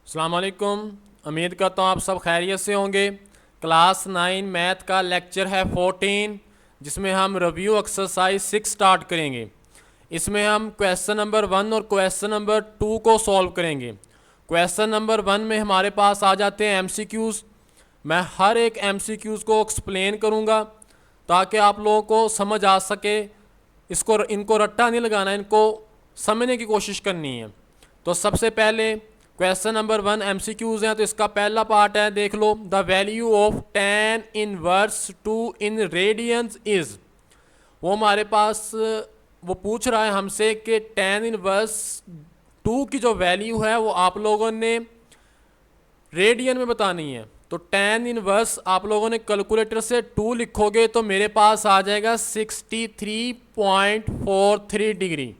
अस्सलाम वालेकुम। उम्मीद करता हूँ आप सब खैरियत से होंगे। क्लास 9 मैथ का लेक्चर है 14, जिसमें हम रिव्यू एक्सरसाइज 6 स्टार्ट करेंगे। इसमें हम क्वेश्चन नंबर 1 और क्वेश्चन नंबर 2 को सॉल्व करेंगे। क्वेश्चन नंबर 1 में हमारे पास आ जाते हैं एमसीक्यूज़। मैं हर एक एमसीक्यूज़ को एक्सप्लेन करूँगा ताकि आप लोगों को समझ आ सके। इनको रट्टा नहीं लगाना, इनको समझने की कोशिश करनी है। तो सबसे पहले क्वेश्चन नंबर 1 एमसीक्यूज हैं, तो इसका पहला पार्ट है, देख लो। The value of tan inverse 2 in radians is. वो हमारे पास वो पूछ रहा है हमसे कि tan इनवर्स 2 की जो वैल्यू है वो आप लोगों ने रेडियन में बतानी है। तो tan इनवर्स आप लोगों ने कैलकुलेटर से 2 लिखोगे तो मेरे पास आ जाएगा 63.43 डिग्री।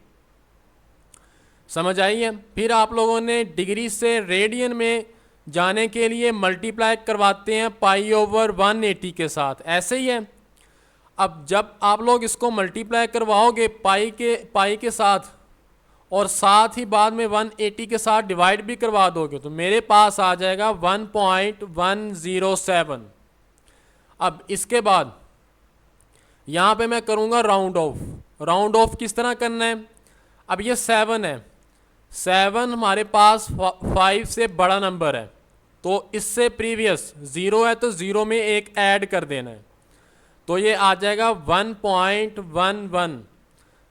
समझ आई है। फिर आप लोगों ने डिग्री से रेडियन में जाने के लिए मल्टीप्लाई करवाते हैं π/180 के साथ, ऐसे ही है। अब जब आप लोग इसको मल्टीप्लाई करवाओगे पाई के साथ और साथ ही बाद में 180 के साथ डिवाइड भी करवा दोगे तो मेरे पास आ जाएगा 1.107। अब इसके बाद यहाँ पे मैं करूँगा राउंड ऑफ। राउंड ऑफ किस तरह करना है? अब ये 7 है, 7 हमारे पास 5 से बड़ा नंबर है, तो इससे प्रीवियस 0 है तो 0 में एक ऐड कर देना है, तो ये आ जाएगा 1.11।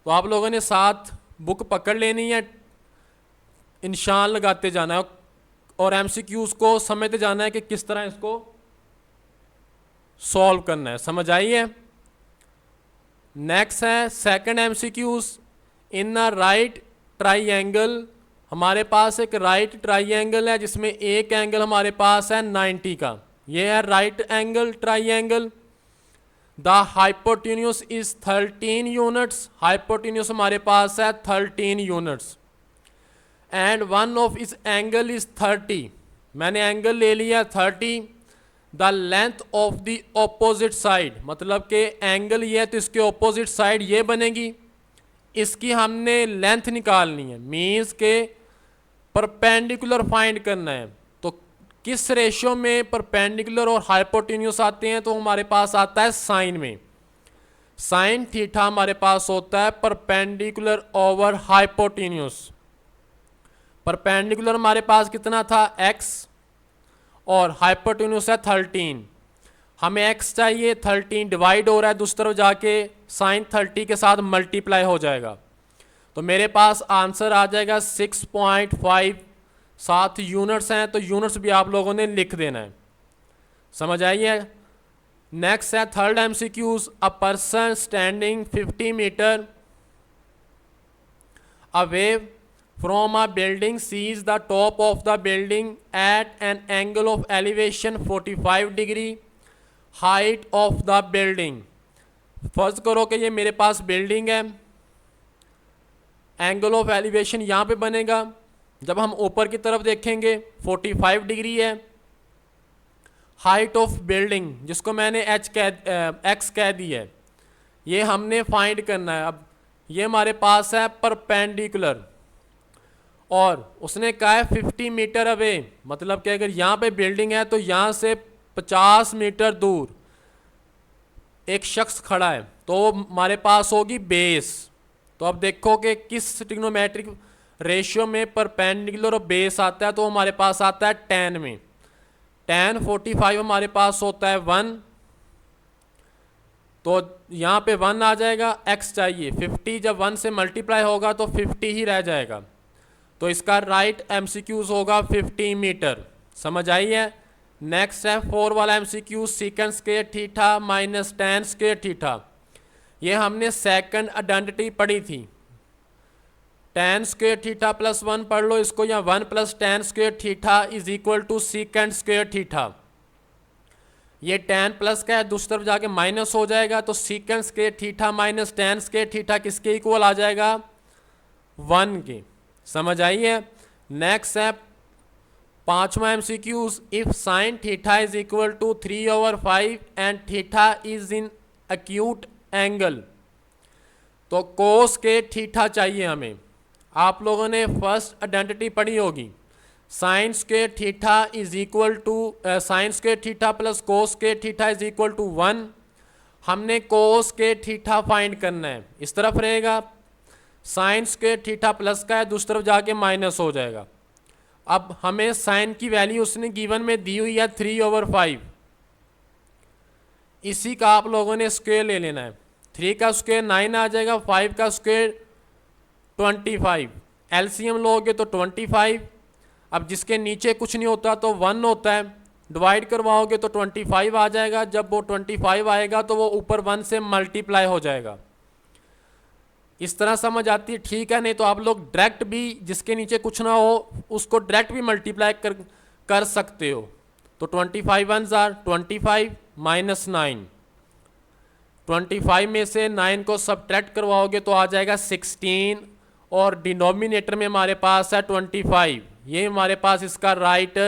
तो आप लोगों ने साथ बुक पकड़ लेनी है, निशान लगाते जाना है और एमसीक्यूज को समझते जाना है कि किस तरह इसको सॉल्व करना है। समझ आई है। नेक्स्ट है second MCQs. In a right triangle, हमारे पास एक राइट ट्राइएंगल है जिसमें एक एंगल हमारे पास है 90 का। ये है right angle triangle. The hypotenuse is 13 units. Hypotenuse हमारे पास है 13 यूनिट्स एंड वन ऑफ इस एंगल इज 30। मैंने एंगल ले लिया 30। The length of the opposite side, मतलब कि एंगल ये है तो इसके ऑपोजिट साइड ये बनेगी। इसकी हमने लेंथ निकालनी है, मीन्स के परपेंडिकुलर फाइंड करना है। तो किस रेशियो में परपेंडिकुलर और हाइपोटेन्यूस आते हैं? तो हमारे पास आता है साइन में। साइन थीटा हमारे पास होता है परपेंडिकुलर ओवर हाइपोटेन्यूस। परपेंडिकुलर हमारे पास कितना था? x, और हाइपोटेन्यूस है 13। हमें x चाहिए, 13 डिवाइड हो रहा है, दूसरी तरफ जाके साइन 30 के साथ मल्टीप्लाई हो जाएगा, तो मेरे पास आंसर आ जाएगा 6.5। 7 यूनिट्स हैं तो यूनिट्स भी आप लोगों ने लिख देना है। समझ आई है। नेक्स्ट है third MCQs. A person standing 50 metre away from a building sees the top of the building at an angle of elevation 45 degree. Height of the building, फर्ज करो कि ये मेरे पास बिल्डिंग है, एंगल ऑफ एलिवेशन यहाँ पे बनेगा। जब हम ऊपर की तरफ देखेंगे 45 डिग्री है। हाइट ऑफ बिल्डिंग, जिसको मैंने एक्स कह दी है, ये हमने फाइंड करना है। अब ये हमारे पास है परपेंडिकुलर और उसने कहा है 50 मीटर अवे, मतलब कि अगर यहाँ पे बिल्डिंग है तो यहाँ से 50 मीटर दूर एक शख्स खड़ा है, तो हमारे पास होगी बेस। तो अब देखो कि किस ट्रिग्नोमेट्रिक रेशियो में परपेंडिकुलर और बेस आता है, तो हमारे पास आता है tan में। tan 45 हमारे पास होता है 1, तो यहाँ पे 1 आ जाएगा। x चाहिए 50, जब 1 से मल्टीप्लाई होगा तो 50 ही रह जाएगा, तो इसका राइट एमसीक्यूज होगा 50 मीटर। समझ आई है। नेक्स्ट है 4 वाला MCQ. सीकेंड square theta minus tan square theta. ये हमने सेकंड आइडेंटिटी पढ़ी थी। tan स्क्वायर थीटा प्लस 1 पढ़ लो इसको, या 1 plus tan square theta is equal to second square theta. ये tan प्लस का है, दूसरी तरफ जाके माइनस हो जाएगा, तो second square theta minus tan square theta किसके इक्वल आ जाएगा? 1 के। समझ आई है। नेक्स्ट है 5वां MCQs. If sine theta is equal to 3/5 and theta is in acute angle, तो कोस के थीटा चाहिए हमें। आप लोगों ने फर्स्ट आइडेंटिटी पढ़ी होगी, sine square theta is equal to sine square theta plus cos square theta is equal to 1। हमने कोस स्क्वायर थीटा फाइंड करना है, इस तरफ रहेगा, साइन स्क्वायर थीटा प्लस का है, दूसरी तरफ जाके माइनस हो जाएगा। अब हमें साइन की वैल्यू उसने गिवन में दी हुई है 3/5, इसी का आप लोगों ने स्क्वायर ले लेना है। 3 का स्क्वायर 9 आ जाएगा, 5 का स्क्वायर 25, एलसीएम लोगे तो 25। अब जिसके नीचे कुछ नहीं होता तो 1 होता है, डिवाइड करवाओगे तो 25 आ जाएगा। जब वो 25 आएगा तो वो ऊपर 1 से मल्टीप्लाई हो जाएगा। इस तरह समझ आती है, ठीक है? नहीं तो आप लोग डायरेक्ट भी जिसके नीचे कुछ ना हो उसको डायरेक्ट भी मल्टीप्लाई कर सकते हो। तो 25 1s आर 25 माइनस 9, 25 में से 9 को सब्ट्रैक्ट करवाओगे तो आ जाएगा 16, और डिनोमिनेटर में हमारे पास है 25। ये हमारे पास इसका राइट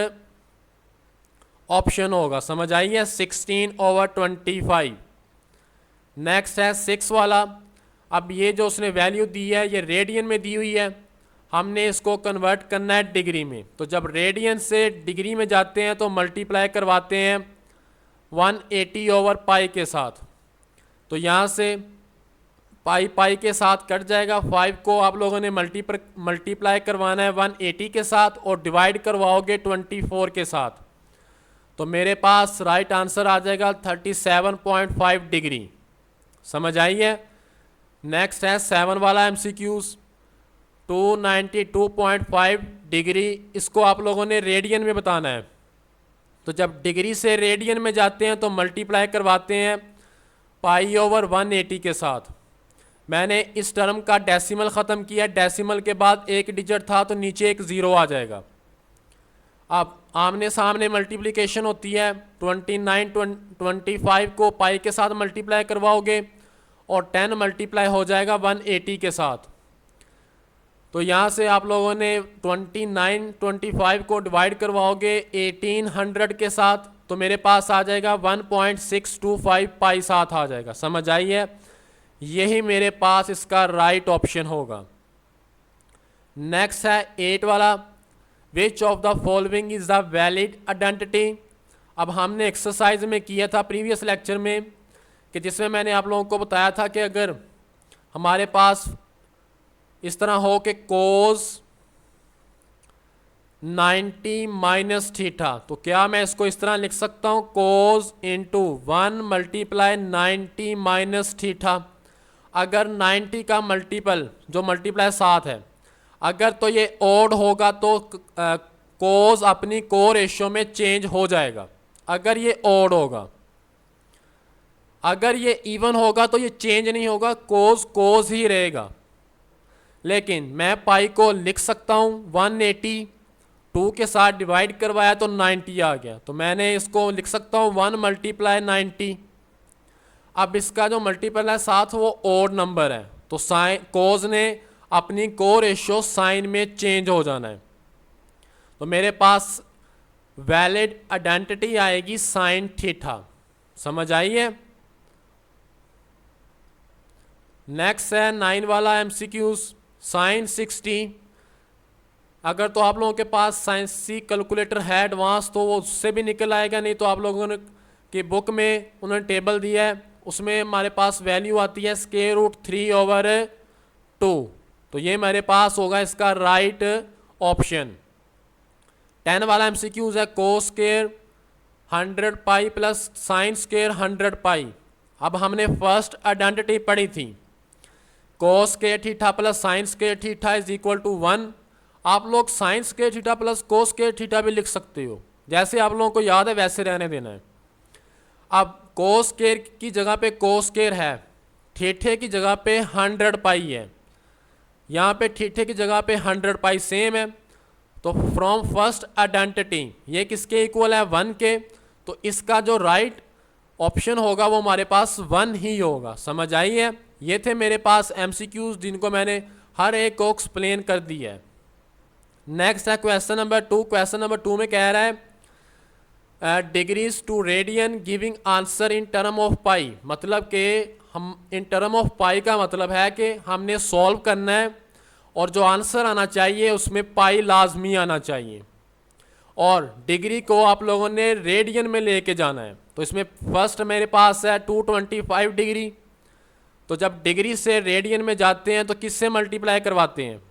ऑप्शन होगा। समझ आई है? 16/25। नेक्स्ट है 6 वाला। अब ये जो उसने वैल्यू दी है ये रेडियन में दी हुई है, हमने इसको कन्वर्ट करना है डिग्री में। तो जब रेडियन से डिग्री में जाते हैं तो मल्टीप्लाई करवाते हैं 180/पाई के साथ। तो यहाँ से पाई के साथ कट जाएगा। 5 को आप लोगों ने मल्टीप्लाई करवाना है 180 के साथ और डिवाइड करवाओगे 24 के साथ। तो मेरे पास राइट आंसर आ जाएगा 37.5 डिग्री। समझ आई है? नेक्स्ट है 7 वाला MCQs, 292.5 डिग्री। इसको आप लोगों ने रेडियन में बताना है। तो जब डिग्री से रेडियन में जाते हैं तो मल्टीप्लाई करवाते हैं π/180 के साथ। मैंने इस टर्म का डेसिमल ख़त्म किया, डेसिमल के बाद एक डिजिट था तो नीचे एक ज़ीरो आ जाएगा। अब आमने सामने मल्टीप्लिकेशन होती है, 25 को पाई के साथ मल्टीप्लाई करवाओगे और 10 मल्टीप्लाई हो जाएगा 180 के साथ। तो यहाँ से आप लोगों ने 25 को डिवाइड करवाओगे 1800 के साथ तो मेरे पास आ जाएगा 1.625 पाई साथ आ जाएगा। समझ आई है? यही मेरे पास इसका राइट ऑप्शन होगा। नेक्स्ट है 8 वाला, which of the following is the valid identity. अब हमने एक्सरसाइज में किया था प्रीवियस लेक्चर में कि जिसमें मैंने आप लोगों को बताया था कि अगर हमारे पास इस तरह हो कि कोस 90 माइनस थीटा, तो क्या मैं इसको इस तरह लिख सकता हूँ, कोस इंटू 1 मल्टीप्लाई 90 माइनस थीटा। अगर 90 का मल्टीपल जो मल्टीप्लाई 7 है, अगर तो ये ओड होगा तो कोस अपनी को रेशियो में चेंज हो जाएगा। अगर ये ओड होगा, अगर ये इवन होगा तो ये चेंज नहीं होगा, कोस ही रहेगा। लेकिन मैं पाई को लिख सकता हूँ 180, 2 के साथ डिवाइड करवाया तो 90 आ गया। तो मैंने इसको लिख सकता हूँ 1 मल्टीप्लाई 90। अब इसका जो मल्टीपल है 7 वो ओड नंबर है, तो साइन कोस ने अपनी को रेशियो साइन में चेंज हो जाना है। तो मेरे पास वैलिड आइडेंटिटी आएगी साइन थीटा। समझ आई है? नेक्स्ट है 9 वाला MCQs, साइन 60। अगर तो आप लोगों के पास साइंस सी कैलकुलेटर है एडवांस तो वो उससे भी निकल आएगा, नहीं तो आप लोगों ने की बुक में उन्होंने टेबल दिया है, उसमें हमारे पास वैल्यू आती है √3/2। तो ये मेरे पास होगा इसका राइट ऑप्शन। 10 वाला MCQs है cos square 100 pi plus sine square 100 pi. अब हमने फर्स्ट आइडेंटिटी पढ़ी थी, cos square theta plus sine square theta is equal to 1। आप लोग sine square theta plus cos square theta भी लिख सकते हो, जैसे आप लोगों को याद है वैसे रहने देना है। अब कोस स्क्वायर की जगह पे कोस स्क्वायर है, थीटे की जगह पे 100 पाई है, यहाँ पे थीटे की जगह पे 100 पाई सेम है। तो फ्रॉम फर्स्ट आइडेंटिटी ये किसके इक्वल है 1 के, तो इसका जो राइट ऑप्शन होगा वो हमारे पास 1 ही होगा। समझ आई है? ये थे मेरे पास MCQs जिनको मैंने हर एक को एक्सप्लेन कर दिया है। नेक्स्ट है क्वेश्चन नंबर 2। क्वेश्चन नंबर 2 में कह रहा है degrees to radian giving answer in term of pi. मतलब कि हम इन टर्म ऑफ पाई का मतलब है कि हमने सॉल्व करना है और जो आंसर आना चाहिए उसमें पाई लाजमी आना चाहिए। और डिग्री को आप लोगों ने रेडियन में लेके जाना है। तो इसमें फर्स्ट मेरे पास है 225 डिग्री। तो जब डिग्री से रेडियन में जाते हैं तो किससे मल्टीप्लाई करवाते हैं?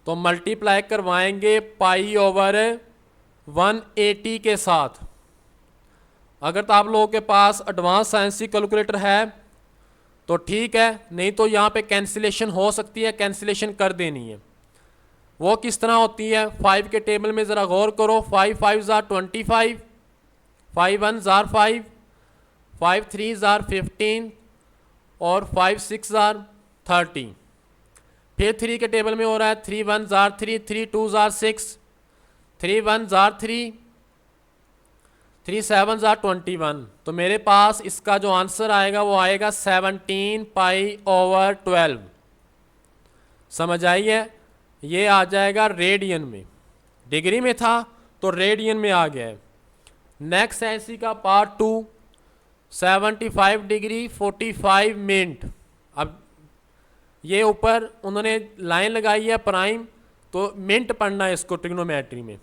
तो मल्टीप्लाई करवाएंगे पाई ओवर 180 के साथ। अगर तो आप लोगों के पास एडवांस साइंस कैलकुलेटर है तो ठीक है, नहीं तो यहाँ पे कैंसिलेशन हो सकती है, कैंसिलेशन कर देनी है। वो किस तरह होती है? 5 के टेबल में ज़रा गौर करो। 5 5 ज़ार 25, 5 1 ज़ार 5, 5 3 ज़ार 15 और 5 6 ज़ार 30। फिर 3 के टेबल में हो रहा है 3 1 ज़ार 3, 3 2 ज़ार 6, 3 1 ज़ार 3, 3 7 ज़ार 21। तो मेरे पास इसका जो आंसर आएगा वो आएगा 17 पाई ओवर 12। समझ आई है? ये आ जाएगा रेडियन में, डिग्री में था तो रेडियन में आ गया है। नेक्स्ट है इसी का पार्ट 2, 75 डिग्री 45 मिनट। अब ये ऊपर उन्होंने लाइन लगाई है प्राइम, तो मिनट पढ़ना है इसको ट्रिग्नोमेट्री में।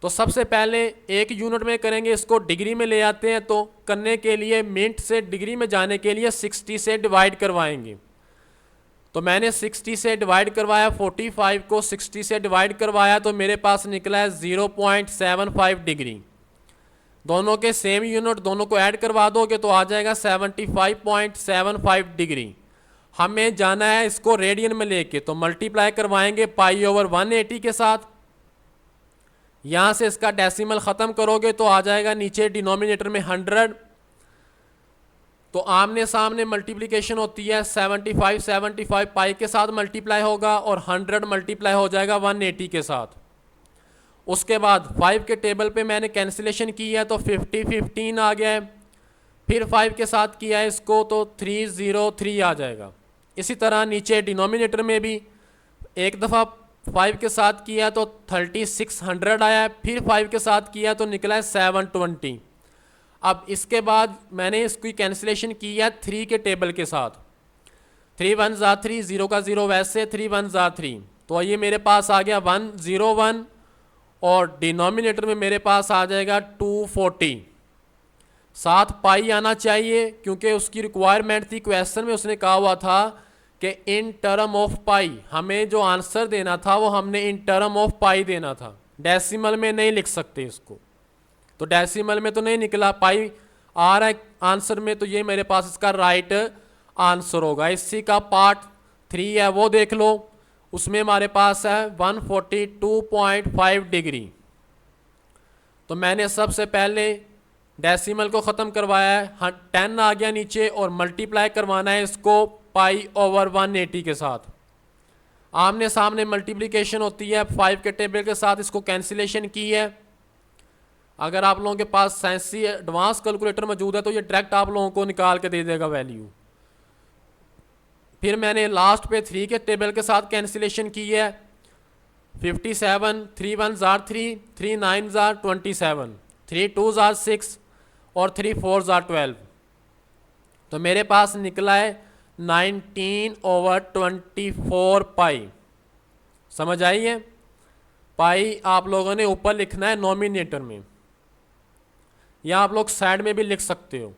तो सबसे पहले एक यूनिट में करेंगे, इसको डिग्री में ले आते हैं। तो करने के लिए मिनट से डिग्री में जाने के लिए 60 से डिवाइड करवाएंगे। तो मैंने 60 से डिवाइड करवाया, 45 को 60 से डिवाइड करवाया, तो मेरे पास निकला है 0.75 डिग्री। दोनों के सेम यूनिट, दोनों को ऐड करवा दोगे तो आ जाएगा 75.75 डिग्री। हमें जाना है इसको रेडियन में लेके, तो मल्टीप्लाई करवाएंगे पाई ओवर 180 के साथ। यहाँ से इसका डेसिमल ख़त्म करोगे तो आ जाएगा नीचे डिनोमिनेटर में 100। तो आमने सामने मल्टीप्लिकेशन होती है, 75 75 पाई के साथ मल्टीप्लाई होगा और 100 मल्टीप्लाई हो जाएगा 180 के साथ। उसके बाद 5 के टेबल पे मैंने कैंसिलेशन की है तो 50 15 आ गया है। फिर 5 के साथ किया है इसको तो 303 आ जाएगा। इसी तरह नीचे डिनोमिनेटर में भी एक दफ़ा 5 के साथ किया तो 3600 आया है। फिर 5 के साथ किया तो निकला है 720। अब इसके बाद मैंने इसकी कैंसिलेशन की है 3 के टेबल के साथ। 3 1 ज़ा 3, 0 का 0 वैसे, 3 1 ज़ा 3, तो ये मेरे पास आ गया 101 और डिनोमिनेटर में मेरे पास आ जाएगा 240। साथ पाई आना चाहिए क्योंकि उसकी रिक्वायरमेंट थी, क्वेश्चन में उसने कहा हुआ था कि इन टर्म ऑफ पाई, हमें जो आंसर देना था वो हमने इन टर्म ऑफ पाई देना था, डेसिमल में नहीं लिख सकते इसको। तो डेसिमल में तो नहीं निकला, पाई आ रहा है आंसर में, तो ये मेरे पास इसका राइट आंसर होगा। इसी का पार्ट 3 है वो देख लो, उसमें हमारे पास है 142.5 डिग्री। तो मैंने सबसे पहले डेसिमल को ख़त्म करवाया है, 10 आ गया नीचे और मल्टीप्लाई करवाना है इसको पाई ओवर 180 के साथ। आमने सामने मल्टीप्लिकेशन होती है 5 के टेबल के साथ, इसको कैंसिलेशन की है। अगर आप लोगों के पास साइंसी एडवांस कैलकुलेटर मौजूद है तो ये डायरेक्ट आप लोगों को निकाल के दे देगा वैल्यू। फिर मैंने लास्ट पे 3 के टेबल के साथ कैंसिलेशन की है, 57, 3 1 ज़ार 3, 3 9 ज़ार 27, 3 2 ज़ार 6 और 3 4 ज़ार 12। तो मेरे पास निकला है 19/24 पाई। समझ आई है? पाई आप लोगों ने ऊपर लिखना है नॉमिनेटर में, या आप लोग साइड में भी लिख सकते हो।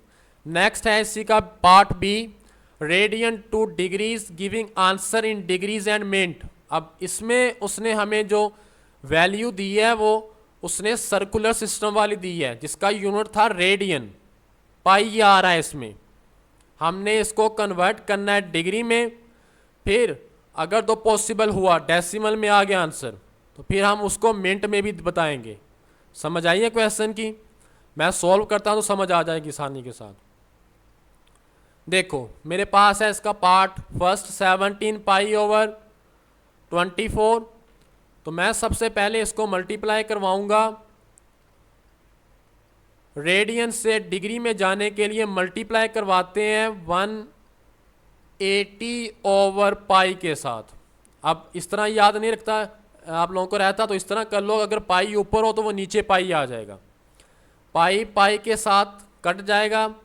नेक्स्ट है इसी का part B, radian to degrees giving answer in degrees and minute. अब इसमें उसने हमें जो वैल्यू दी है वो उसने सर्कुलर सिस्टम वाली दी है, जिसका यूनिट था रेडियन। पाई आ रहा है इसमें, हमने इसको कन्वर्ट करना है डिग्री में। फिर अगर तो पॉसिबल हुआ डेसिमल में आ गया आंसर तो फिर हम उसको मिनट में भी बताएंगे। समझ आइए क्वेश्चन की? मैं सॉल्व करता हूँ तो समझ आ जाएगी आसानी के साथ। देखो मेरे पास है इसका पार्ट फर्स्ट 17 पाई ओवर 24। तो मैं सबसे पहले इसको मल्टीप्लाई करवाऊंगा। रेडियन से डिग्री में जाने के लिए मल्टीप्लाई करवाते हैं 180 ओवर पाई के साथ। अब इस तरह याद नहीं रखता आप लोगों को रहता तो इस तरह कर लो, अगर पाई ऊपर हो तो वो नीचे पाई आ जाएगा। पाई पाई के साथ कट जाएगा,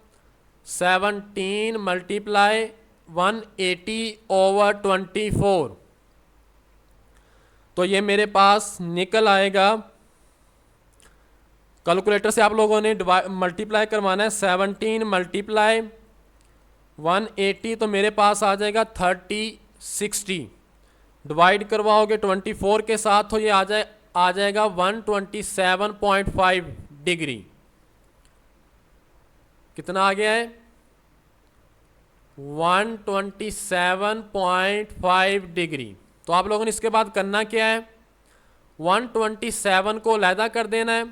17 मल्टीप्लाई 180 ओवर 24। तो ये मेरे पास निकल आएगा, कैलकुलेटर से आप लोगों ने मल्टीप्लाई करवाना है, 17 मल्टीप्लाई 180 तो मेरे पास आ जाएगा 3060, डिवाइड करवाओगे 24 के साथ तो ये आ जाएगा 127.5 डिग्री। कितना आ गया है? 127.5 डिग्री। तो आप लोगों ने इसके बाद करना क्या है, 127 को अलहदा कर देना है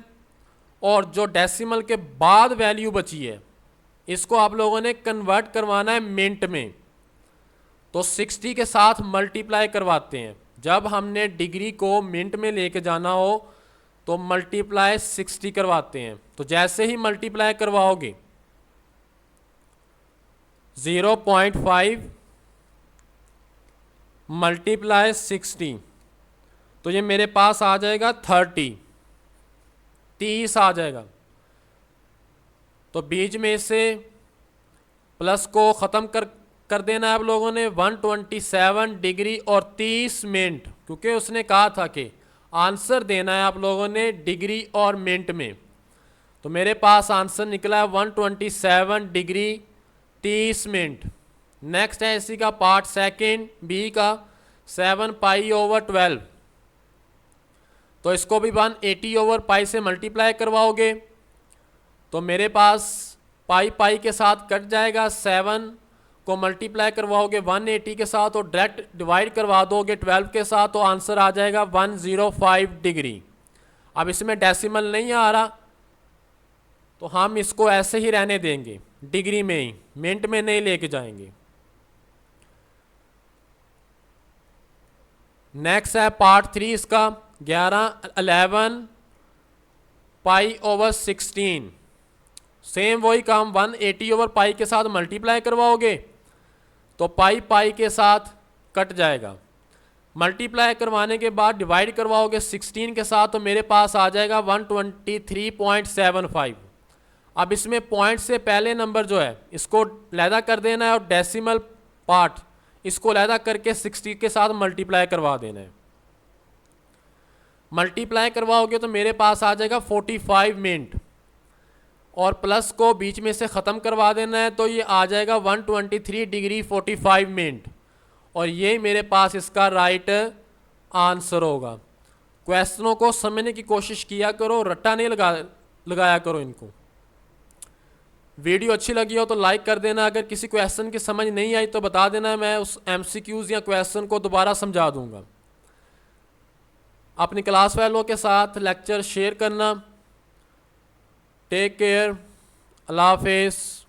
और जो डेसिमल के बाद वैल्यू बची है इसको आप लोगों ने कन्वर्ट करवाना है मिनट में। तो 60 के साथ मल्टीप्लाई करवाते हैं। जब हमने डिग्री को मिनट में लेके जाना हो तो मल्टीप्लाई 60 करवाते हैं। तो जैसे ही मल्टीप्लाई करवाओगे 0.5 मल्टीप्लाई 60 तो ये मेरे पास आ जाएगा 30 आ जाएगा। तो बीच में से प्लस को ख़त्म कर देना है आप लोगों ने। 127 डिग्री और 30 मिनट, क्योंकि उसने कहा था कि आंसर देना है आप लोगों ने डिग्री और मिनट में। तो मेरे पास आंसर निकला है 127 डिग्री 30 मिनट। नेक्स्ट है इसी का पार्ट सेकंड बी का 7 पाई/12। तो इसको भी 180/पाई से मल्टीप्लाई करवाओगे तो मेरे पास पाई के साथ कट जाएगा। 7 को मल्टीप्लाई करवाओगे 180 के साथ और डायरेक्ट डिवाइड करवा दोगे 12 के साथ तो आंसर आ जाएगा 105 डिग्री। अब इसमें डेसिमल नहीं आ रहा तो हम इसको ऐसे ही रहने देंगे, डिग्री में ही, मिनट में नहीं लेके जाएंगे। नेक्स्ट है पार्ट 3 इसका 11 पाई/16। सेम वही काम 180/पाई के साथ मल्टीप्लाई करवाओगे तो पाई के साथ कट जाएगा। मल्टीप्लाई करवाने के बाद डिवाइड करवाओगे 16 के साथ तो मेरे पास आ जाएगा 123.75। अब इसमें पॉइंट से पहले नंबर जो है इसको लहदा कर देना है और डेसिमल पार्ट इसको लहदा करके 60 के साथ मल्टीप्लाई करवा देना है। मल्टीप्लाई करवाओगे तो मेरे पास आ जाएगा 45 मिनट और प्लस को बीच में से ख़त्म करवा देना है तो ये आ जाएगा 123 डिग्री 45 मिनट और ये मेरे पास इसका राइट आंसर होगा। क्वेश्चनों को समझने की कोशिश किया करो, रट्टा नहीं लगाया करो इनको। वीडियो अच्छी लगी हो तो लाइक कर देना। अगर किसी क्वेश्चन की समझ नहीं आई तो बता देना, मैं उस MCQs या क्वेश्चन को दोबारा समझा दूंगा। अपनी क्लास वालों के साथ लेक्चर शेयर करना। टेक केयर, अल्लाह हाफिज़।